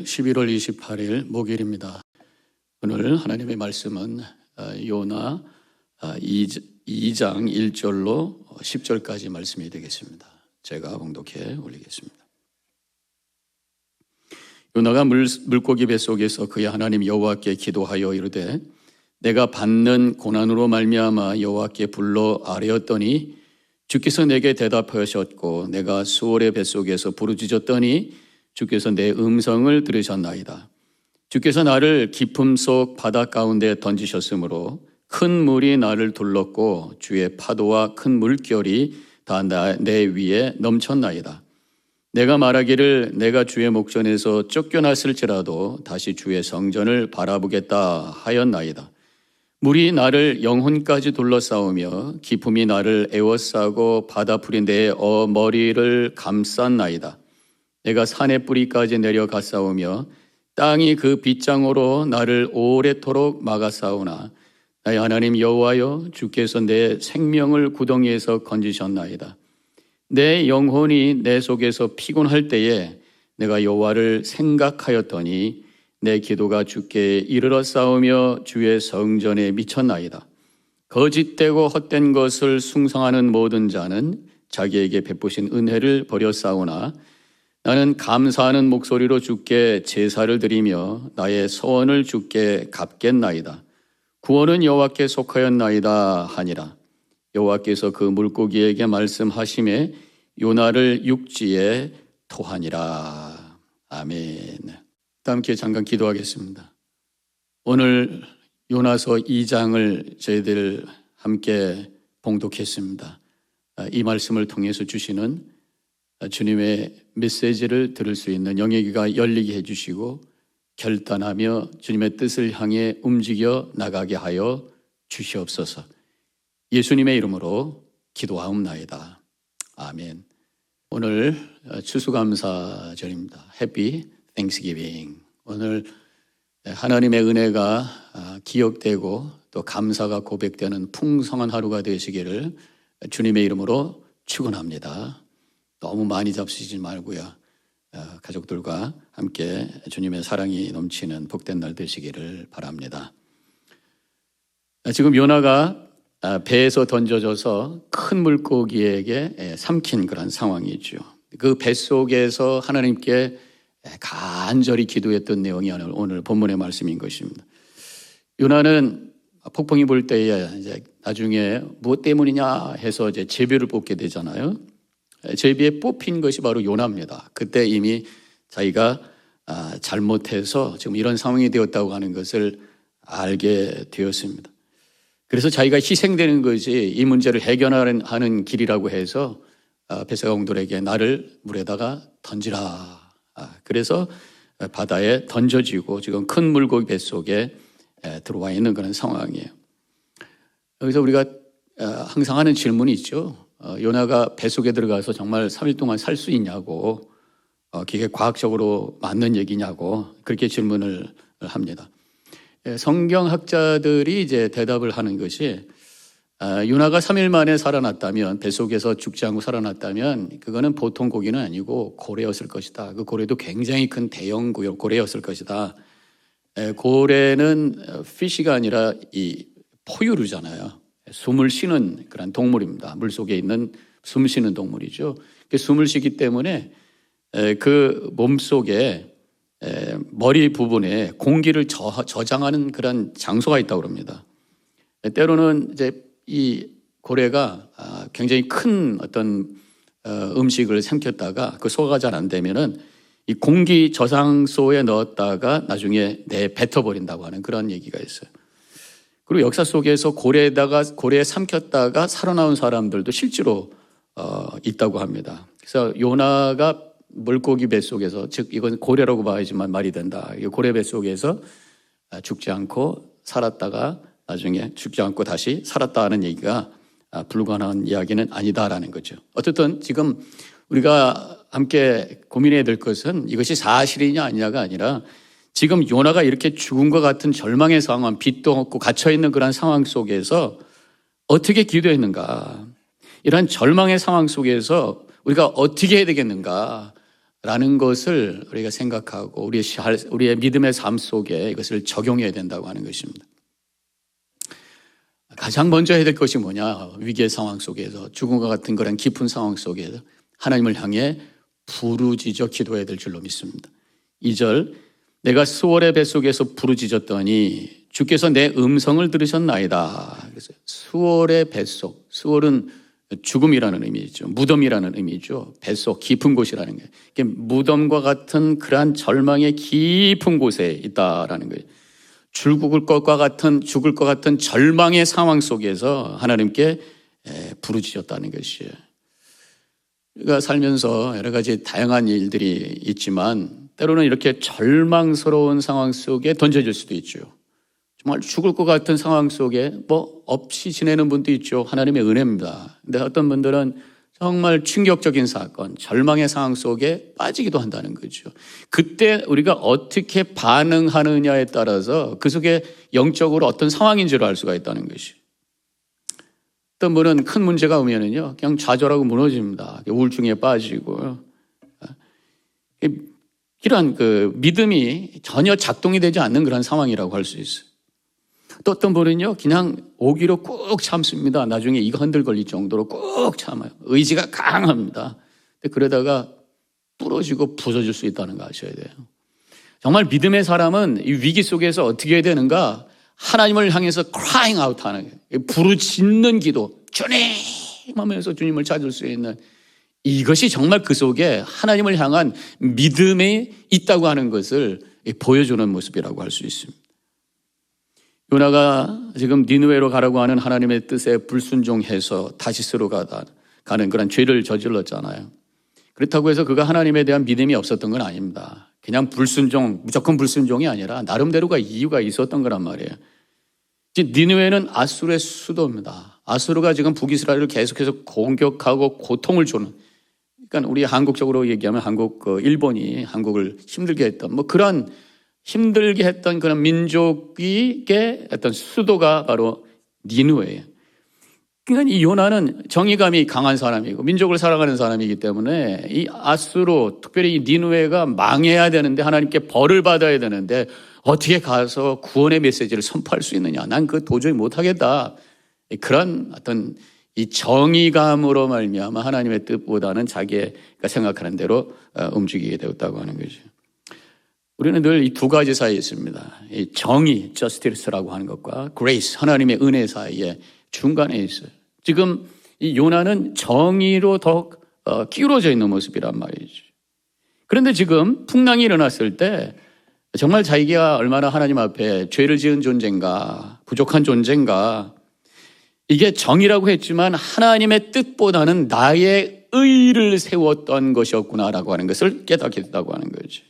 11월 28일 목요일입니다. 오늘 하나님의 말씀은 요나 2장 1절로 10절까지 말씀이 되겠습니다. 제가 봉독해 올리겠습니다. 요나가 물고기 뱃속에서 그의 하나님 여호와께 기도하여 이르되 내가 받는 고난으로 말미암아 여호와께 불러 아뢰었더니 주께서 내게 대답하셨고 내가 수월의 뱃속에서 부르짖었더니 주께서 내 음성을 들으셨나이다. 주께서 나를 깊음 속 바다 가운데 던지셨으므로 큰 물이 나를 둘렀고 주의 파도와 큰 물결이 다 내 위에 넘쳤나이다. 내가 말하기를 내가 주의 목전에서 쫓겨났을지라도 다시 주의 성전을 바라보겠다 하였나이다. 물이 나를 영혼까지 둘러싸우며 기품이 나를 에워싸고 바다풀이 내 머리를 감쌌나이다. 내가 산의 뿌리까지 내려갔사오며 땅이 그 빗장으로 나를 오래도록 막았사오나 나의 하나님 여호와여 주께서 내 생명을 구덩이에서 건지셨나이다. 내 영혼이 내 속에서 피곤할 때에 내가 여호와를 생각하였더니 내 기도가 주께 이르렀사오며 주의 성전에 미쳤나이다. 거짓되고 헛된 것을 숭상하는 모든 자는 자기에게 베푸신 은혜를 버렸사오나 나는 감사하는 목소리로 주께 제사를 드리며 나의 소원을 주께 갚겠나이다. 구원은 여호와께 속하였나이다 하니라. 여호와께서 그 물고기에게 말씀하시매 요나를 육지에 토하니라. 아멘. 함께 잠깐 기도하겠습니다. 오늘 요나서 2장을 저희들 함께 봉독했습니다. 이 말씀을 통해서 주시는 주님의 메시지를 들을 수 있는 영의 귀가 열리게 해주시고 결단하며 주님의 뜻을 향해 움직여 나가게 하여 주시옵소서. 예수님의 이름으로 기도하옵나이다. 아멘. 오늘 추수감사절입니다. 해피 땡스기빙. 오늘 하나님의 은혜가 기억되고 또 감사가 고백되는 풍성한 하루가 되시기를 주님의 이름으로 축원합니다. 너무 많이 잡수시지 말고요. 가족들과 함께 주님의 사랑이 넘치는 복된 날 되시기를 바랍니다. 지금 요나가 배에서 던져져서 큰 물고기에게 삼킨 그런 상황이죠. 그 뱃속에서 하나님께 간절히 기도했던 내용이 오늘 본문의 말씀인 것입니다. 요나는 폭풍이 불 때에 이제 나중에 무엇 때문이냐 해서 이제 제비를 뽑게 되잖아요. 제비에 뽑힌 것이 바로 요나입니다. 그때 이미 자기가 잘못해서 지금 이런 상황이 되었다고 하는 것을 알게 되었습니다. 그래서 자기가 희생되는 것이 이 문제를 해결하는 길이라고 해서 베세가공들에게 나를 물에다가 던지라. 그래서 바다에 던져지고 지금 큰 물고기 뱃속에 들어와 있는 그런 상황이에요. 여기서 우리가 항상 하는 질문이 있죠. 요나가 뱃속에 들어가서 정말 3일 동안 살 수 있냐고, 그게 과학적으로 맞는 얘기냐고 그렇게 질문을 합니다. 성경학자들이 이제 대답을 하는 것이 요나가 3일 만에 살아났다면, 뱃속에서 죽지 않고 살아났다면 그거는 보통 고기는 아니고 고래였을 것이다. 그 고래도 굉장히 큰 대형 고래였을 것이다. 고래는 피쉬가 아니라 이 포유류잖아요. 숨을 쉬는 그런 동물입니다. 물속에 있는 숨 쉬는 동물이죠. 숨을 쉬기 때문에 그 몸속에 머리 부분에 공기를 저장하는 그런 장소가 있다고 합니다. 때로는 이제 이 고래가 굉장히 큰 어떤 음식을 삼켰다가 그 소화가 잘 안 되면은 이 공기 저장소에 넣었다가 나중에 뱉어버린다고 하는 그런 얘기가 있어요. 그리고 역사 속에서 고래에 삼켰다가 살아나온 사람들도 실제로 있다고 합니다. 그래서 요나가 물고기 뱃속에서, 즉 이건 고래라고 봐야지만 말이 된다. 고래 뱃속에서 죽지 않고 살았다가 나중에 죽지 않고 다시 살았다 하는 얘기가 불가능한 이야기는 아니다라는 거죠. 어쨌든 지금 우리가 함께 고민해야 될 것은 이것이 사실이냐 아니냐가 아니라 지금 요나가 이렇게 죽은 것 같은 절망의 상황, 빛도 없고 갇혀있는 그런 상황 속에서 어떻게 기도했는가, 이런 절망의 상황 속에서 우리가 어떻게 해야 되겠는가, 라는 것을 우리가 생각하고 우리의 믿음의 삶 속에 이것을 적용해야 된다고 하는 것입니다. 가장 먼저 해야 될 것이 뭐냐? 위기의 상황 속에서, 죽음과 같은 그런 깊은 상황 속에서 하나님을 향해 부르짖어 기도해야 될 줄로 믿습니다. 2절, 내가 수월의 뱃속에서 부르짖었더니 주께서 내 음성을 들으셨나이다. 그래서 수월의 뱃속, 수월은 죽음이라는 의미죠. 무덤이라는 의미죠. 뱃속, 깊은 곳이라는 거예요. 이게 무덤과 같은 그러한 절망의 깊은 곳에 있다라는 거예요. 죽을 것과 같은 절망의 상황 속에서 하나님께 부르짖었다는 것이에요. 우리가 살면서 여러 가지 다양한 일들이 있지만 때로는 이렇게 절망스러운 상황 속에 던져질 수도 있죠. 정말 죽을 것 같은 상황 속에 없이 지내는 분도 있죠. 하나님의 은혜입니다. 근데 어떤 분들은 정말 충격적인 사건, 절망의 상황 속에 빠지기도 한다는 거죠. 그때 우리가 어떻게 반응하느냐에 따라서 그 속에 영적으로 어떤 상황인지를 알 수가 있다는 것이죠. 어떤 분은 큰 문제가 오면은요, 그냥 좌절하고 무너집니다. 우울증에 빠지고. 이러한 믿음이 전혀 작동이 되지 않는 그런 상황이라고 할 수 있어요. 또 어떤 분은요, 그냥 오기로 꾹 참습니다. 나중에 이거 흔들걸릴 정도로 꾹 참아요. 의지가 강합니다. 근데 그러다가 부러지고 부서질 수 있다는 거 아셔야 돼요. 정말 믿음의 사람은 이 위기 속에서 어떻게 해야 되는가? 하나님을 향해서 crying out 하는 거예요. 부르짖는 기도, 주님 하면서 주님을 찾을 수 있는, 이것이 정말 그 속에 하나님을 향한 믿음이 있다고 하는 것을 보여주는 모습이라고 할 수 있습니다. 요나가 지금 니느웨로 가라고 하는 하나님의 뜻에 불순종해서 다시스로 가는 그런 죄를 저질렀잖아요. 그렇다고 해서 그가 하나님에 대한 믿음이 없었던 건 아닙니다. 그냥 무조건 불순종이 아니라 나름대로가 이유가 있었던 거란 말이에요. 니느웨는 아수르의 수도입니다. 아수르가 지금 북이스라엘을 계속해서 공격하고 고통을 주는, 그러니까 우리 한국적으로 얘기하면 일본이 한국을 힘들게 했던 그런 힘들게 했던 그런 민족의 어떤 수도가 바로 니느웨예요. 그러니까 이 요나는 정의감이 강한 사람이고 민족을 사랑하는 사람이기 때문에 이 아수르, 특별히 이 니느웨가 망해야 되는데, 하나님께 벌을 받아야 되는데 어떻게 가서 구원의 메시지를 선포할 수 있느냐? 난 그거 도저히 못하겠다. 그런 어떤 이 정의감으로 말미암아 하나님의 뜻보다는 자기가 생각하는 대로 움직이게 되었다고 하는 거죠. 우리는 늘 이 두 가지 사이에 있습니다. 이 정의, justice라고 하는 것과 grace, 하나님의 은혜 사이에 중간에 있어요. 지금 이 요나는 정의로 더 기울어져 있는 모습이란 말이죠. 그런데 지금 풍랑이 일어났을 때 정말 자기가 얼마나 하나님 앞에 죄를 지은 존재인가, 부족한 존재인가, 이게 정의라고 했지만 하나님의 뜻보다는 나의 의를 세웠던 것이었구나라고 하는 것을 깨닫게 됐다고 하는 거죠.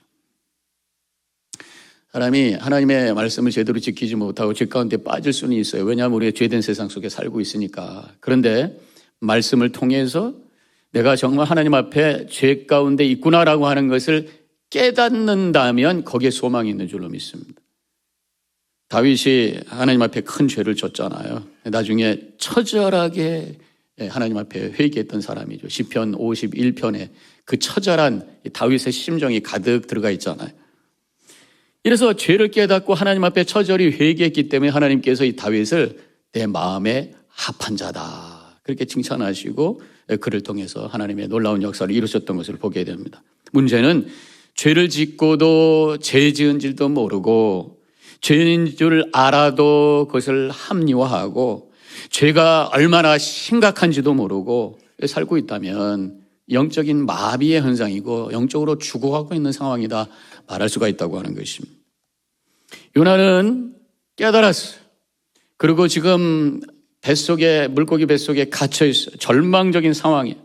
사람이 하나님의 말씀을 제대로 지키지 못하고 죄 가운데 빠질 수는 있어요. 왜냐하면 우리가 죄된 세상 속에 살고 있으니까. 그런데 말씀을 통해서 내가 정말 하나님 앞에 죄 가운데 있구나라고 하는 것을 깨닫는다면 거기에 소망이 있는 줄로 믿습니다. 다윗이 하나님 앞에 큰 죄를 졌잖아요. 나중에 처절하게 하나님 앞에 회개했던 사람이죠. 시편 51편에 그 처절한 다윗의 심정이 가득 들어가 있잖아요. 이래서 죄를 깨닫고 하나님 앞에 처절히 회개했기 때문에 하나님께서 이 다윗을 내 마음에 합한 자다, 그렇게 칭찬하시고 그를 통해서 하나님의 놀라운 역사를 이루셨던 것을 보게 됩니다. 문제는 죄를 짓고도 죄 지은 줄도 모르고 죄인 줄 알아도 그것을 합리화하고 죄가 얼마나 심각한지도 모르고 살고 있다면 영적인 마비의 현상이고 영적으로 죽어가고 있는 상황이다 말할 수가 있다고 하는 것입니다. 요나는 깨달았어요. 그리고 지금 물고기 뱃속에 갇혀있어요. 절망적인 상황에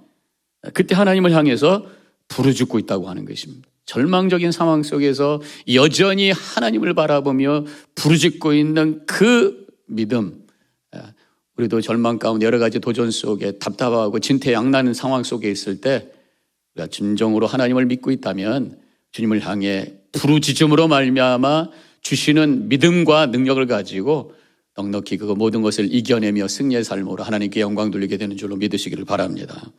그때 하나님을 향해서 부르짖고 있다고 하는 것입니다. 절망적인 상황 속에서 여전히 하나님을 바라보며 부르짖고 있는 그 믿음, 우리도 절망 가운데 여러 가지 도전 속에 답답하고 진퇴양난하는 상황 속에 있을 때 우리가 진정으로 하나님을 믿고 있다면 주님을 향해 부르짖음으로 말미암아 주시는 믿음과 능력을 가지고 넉넉히 그 모든 것을 이겨내며 승리의 삶으로 하나님께 영광 돌리게 되는 줄로 믿으시기를 바랍니다.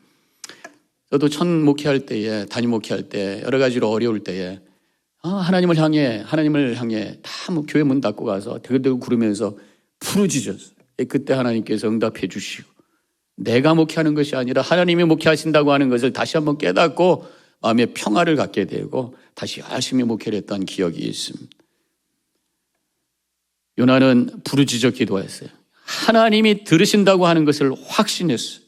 저도 첫 목회할 때에, 담임 목회할 때 여러 가지로 어려울 때에 하나님을 향해 다 교회 문 닫고 가서 대그대그 구르면서 부르짖었어요. 그때 하나님께서 응답해 주시고, 내가 목회하는 것이 아니라 하나님이 목회하신다고 하는 것을 다시 한번 깨닫고 마음의 평화를 갖게 되고 다시 열심히 목회를 했던 기억이 있습니다. 요나는 부르짖어 기도했어요. 하나님이 들으신다고 하는 것을 확신했어요.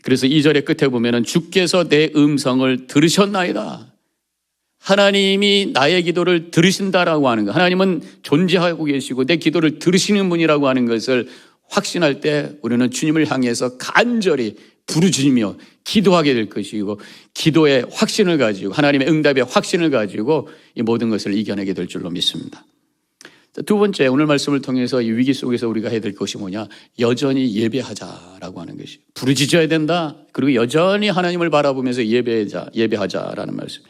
그래서 2절의 끝에 보면은 주께서 내 음성을 들으셨나이다. 하나님이 나의 기도를 들으신다라고 하는 것, 하나님은 존재하고 계시고 내 기도를 들으시는 분이라고 하는 것을 확신할 때 우리는 주님을 향해서 간절히 부르짖으며 기도하게 될 것이고, 기도의 확신을 가지고 하나님의 응답의 확신을 가지고 이 모든 것을 이겨내게 될 줄로 믿습니다. 두 번째, 오늘 말씀을 통해서 이 위기 속에서 우리가 해야 될 것이 뭐냐? 여전히 예배하자라고 하는 것이, 부르짖어야 된다. 그리고 여전히 하나님을 바라보면서 예배하자라는 말씀.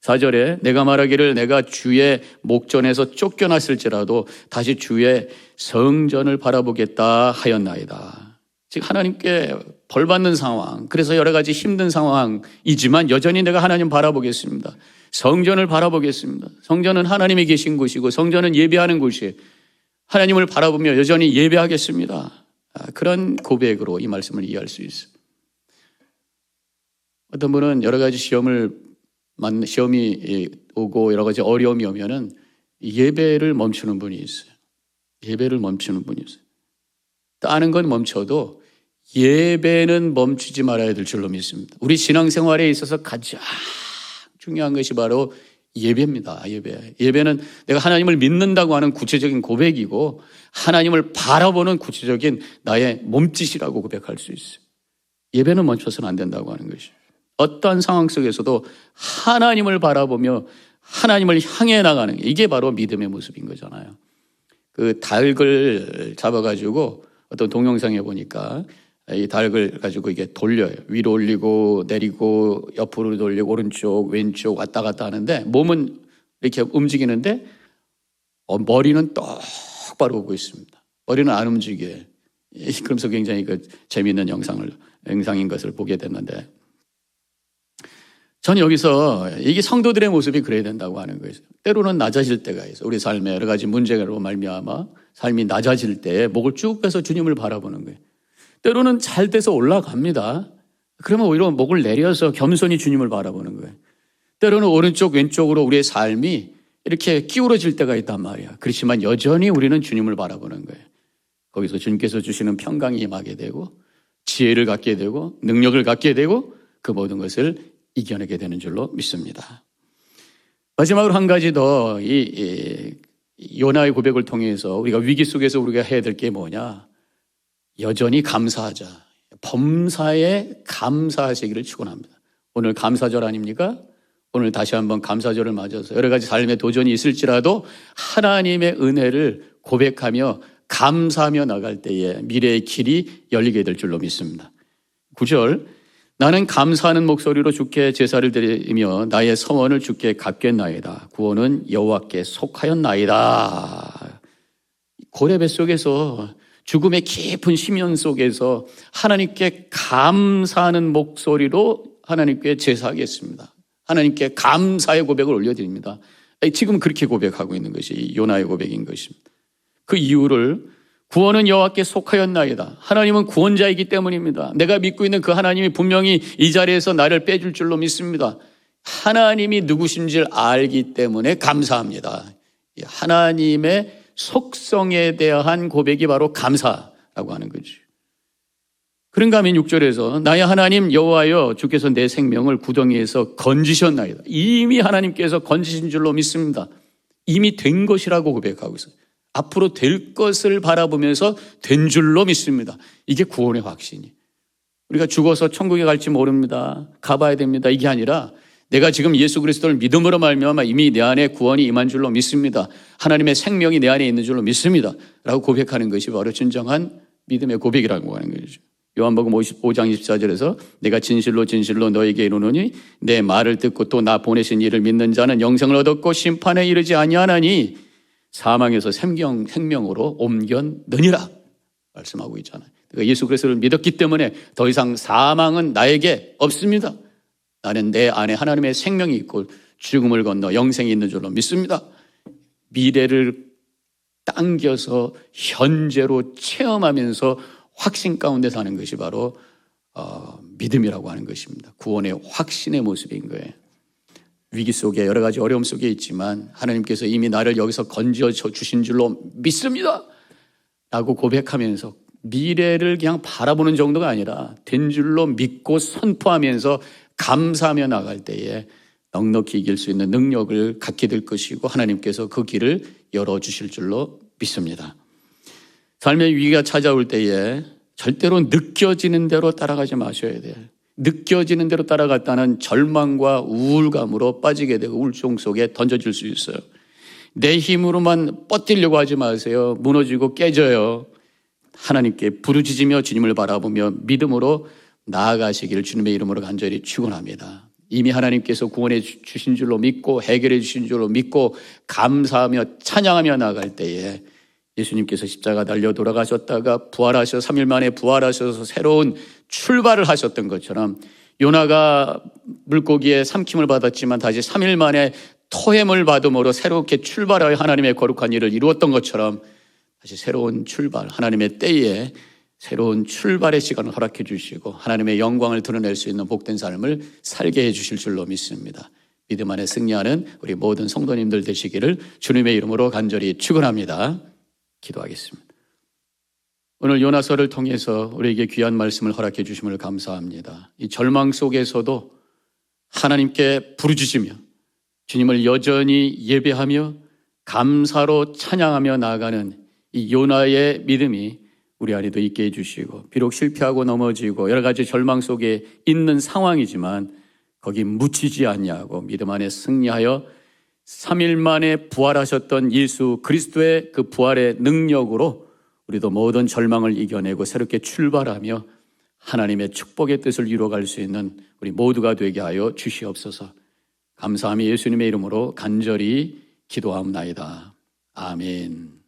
4절에 내가 말하기를 내가 주의 목전에서 쫓겨났을지라도 다시 주의 성전을 바라보겠다 하였나이다. 즉 하나님께 벌받는 상황, 그래서 여러 가지 힘든 상황이지만 여전히 내가 하나님 바라보겠습니다. 성전을 바라보겠습니다. 성전은 하나님이 계신 곳이고 성전은 예배하는 곳이에요. 하나님을 바라보며 여전히 예배하겠습니다. 그런 고백으로 이 말씀을 이해할 수 있어요. 어떤 분은 여러 가지 시험이 오고 여러 가지 어려움이 오면은 예배를 멈추는 분이 있어요. 예배를 멈추는 분이 있어요. 다른 건 멈춰도 예배는 멈추지 말아야 될 줄로 믿습니다. 우리 신앙생활에 있어서 가장 중요한 것이 바로 예배입니다. 예배는 내가 하나님을 믿는다고 하는 구체적인 고백이고 하나님을 바라보는 구체적인 나의 몸짓이라고 고백할 수 있어요. 예배는 멈춰서는 안 된다고 하는 것이죠. 어떠한 상황 속에서도 하나님을 바라보며 하나님을 향해 나가는 게, 이게 바로 믿음의 모습인 거잖아요. 그 닭을 잡아가지고 어떤 동영상에 보니까 이 닭을 가지고 이게 돌려요. 위로 올리고 내리고 옆으로 돌리고 오른쪽 왼쪽 왔다 갔다 하는데 몸은 이렇게 움직이는데 머리는 똑바로 오고 있습니다. 머리는 안 움직여요. 그러면서 굉장히 재미있는 영상인 것을 보게 됐는데, 저는 여기서 이게 성도들의 모습이 그래야 된다고 하는 거예요. 때로는 낮아질 때가 있어요. 우리 삶에 여러 가지 문제로 말미암아 삶이 낮아질 때 목을 쭉 빼서 주님을 바라보는 거예요. 때로는 잘 돼서 올라갑니다. 그러면 오히려 목을 내려서 겸손히 주님을 바라보는 거예요. 때로는 오른쪽 왼쪽으로 우리의 삶이 이렇게 기울어질 때가 있단 말이야. 그렇지만 여전히 우리는 주님을 바라보는 거예요. 거기서 주님께서 주시는 평강이 임하게 되고 지혜를 갖게 되고 능력을 갖게 되고 그 모든 것을 이겨내게 되는 줄로 믿습니다. 마지막으로 한 가지 더 이 요나의 고백을 통해서 우리가 위기 속에서 우리가 해야 될 게 뭐냐? 여전히 감사하자. 범사에 감사하시기를 축원합니다. 오늘 감사절 아닙니까? 오늘 다시 한번 감사절을 맞아서 여러 가지 삶에 도전이 있을지라도 하나님의 은혜를 고백하며 감사하며 나갈 때에 미래의 길이 열리게 될 줄로 믿습니다. 9절, 나는 감사하는 목소리로 주께 제사를 드리며 나의 서원을 주께 갚겠나이다. 구원은 여호와께 속하였나이다. 고레 뱃속에서 죽음의 깊은 심연 속에서 하나님께 감사하는 목소리로 하나님께 제사하겠습니다. 하나님께 감사의 고백을 올려드립니다. 지금 그렇게 고백하고 있는 것이 요나의 고백인 것입니다. 그 이유를 구원은 여호와께 속하였나이다. 하나님은 구원자이기 때문입니다. 내가 믿고 있는 그 하나님이 분명히 이 자리에서 나를 빼줄 줄로 믿습니다. 하나님이 누구신지를 알기 때문에 감사합니다. 하나님의 속성에 대한 고백이 바로 감사라고 하는 거죠. 그런가 하면 6절에서 나의 하나님 여호와여 주께서 내 생명을 구덩이에서 건지셨나이다. 이미 하나님께서 건지신 줄로 믿습니다. 이미 된 것이라고 고백하고 있어요. 앞으로 될 것을 바라보면서 된 줄로 믿습니다. 이게 구원의 확신이. 우리가 죽어서 천국에 갈지 모릅니다. 가봐야 됩니다. 이게 아니라 내가 지금 예수 그리스도를 믿음으로 말미암아 이미 내 안에 구원이 임한 줄로 믿습니다. 하나님의 생명이 내 안에 있는 줄로 믿습니다. 라고 고백하는 것이 바로 진정한 믿음의 고백이라고 하는 거죠. 요한복음 5장 24절에서 내가 진실로 진실로 너에게 이르노니 내 말을 듣고 또 나 보내신 이를 믿는 자는 영생을 얻었고 심판에 이르지 아니하나니 사망에서 생명으로 옮겼느니라 말씀하고 있잖아요. 내가 예수 그리스도를 믿었기 때문에 더 이상 사망은 나에게 없습니다. 나는 내 안에 하나님의 생명이 있고 죽음을 건너 영생이 있는 줄로 믿습니다. 미래를 당겨서 현재로 체험하면서 확신 가운데 사는 것이 바로 믿음이라고 하는 것입니다. 구원의 확신의 모습인 거예요. 위기 속에 여러 가지 어려움 속에 있지만 하나님께서 이미 나를 여기서 건져 주신 줄로 믿습니다 라고 고백하면서 미래를 그냥 바라보는 정도가 아니라 된 줄로 믿고 선포하면서 감사하며 나갈 때에 넉넉히 이길 수 있는 능력을 갖게 될 것이고 하나님께서 그 길을 열어주실 줄로 믿습니다. 삶의 위기가 찾아올 때에 절대로 느껴지는 대로 따라가지 마셔야 돼요. 느껴지는 대로 따라갔다는 절망과 우울감으로 빠지게 되고 우울증 속에 던져질 수 있어요. 내 힘으로만 뻗으려고 하지 마세요. 무너지고 깨져요. 하나님께 부르짖으며 주님을 바라보며 믿음으로 나아가시기를 주님의 이름으로 간절히 축원합니다. 이미 하나님께서 구원해 주신 줄로 믿고 해결해 주신 줄로 믿고 감사하며 찬양하며 나아갈 때에 예수님께서 십자가 달려 돌아가셨다가 부활하셔서 3일 만에 부활하셔서 새로운 출발을 하셨던 것처럼 요나가 물고기에 삼킴을 받았지만 다시 3일 만에 토햄을 받음으로 새롭게 출발하여 하나님의 거룩한 일을 이루었던 것처럼 다시 새로운 출발, 하나님의 때에 새로운 출발의 시간을 허락해 주시고 하나님의 영광을 드러낼 수 있는 복된 삶을 살게 해 주실 줄로 믿습니다. 믿음 안에 승리하는 우리 모든 성도님들 되시기를 주님의 이름으로 간절히 축원합니다. 기도하겠습니다. 오늘 요나서를 통해서 우리에게 귀한 말씀을 허락해 주심을 감사합니다. 이 절망 속에서도 하나님께 부르짖으며 주님을 여전히 예배하며 감사로 찬양하며 나아가는 이 요나의 믿음이 우리 안에도 있게 해주시고 비록 실패하고 넘어지고 여러 가지 절망 속에 있는 상황이지만 거기 묻히지 않냐고 믿음 안에 승리하여 3일 만에 부활하셨던 예수 그리스도의 그 부활의 능력으로 우리도 모든 절망을 이겨내고 새롭게 출발하며 하나님의 축복의 뜻을 이루어갈 수 있는 우리 모두가 되게 하여 주시옵소서. 감사하며 예수님의 이름으로 간절히 기도하옵나이다. 아멘.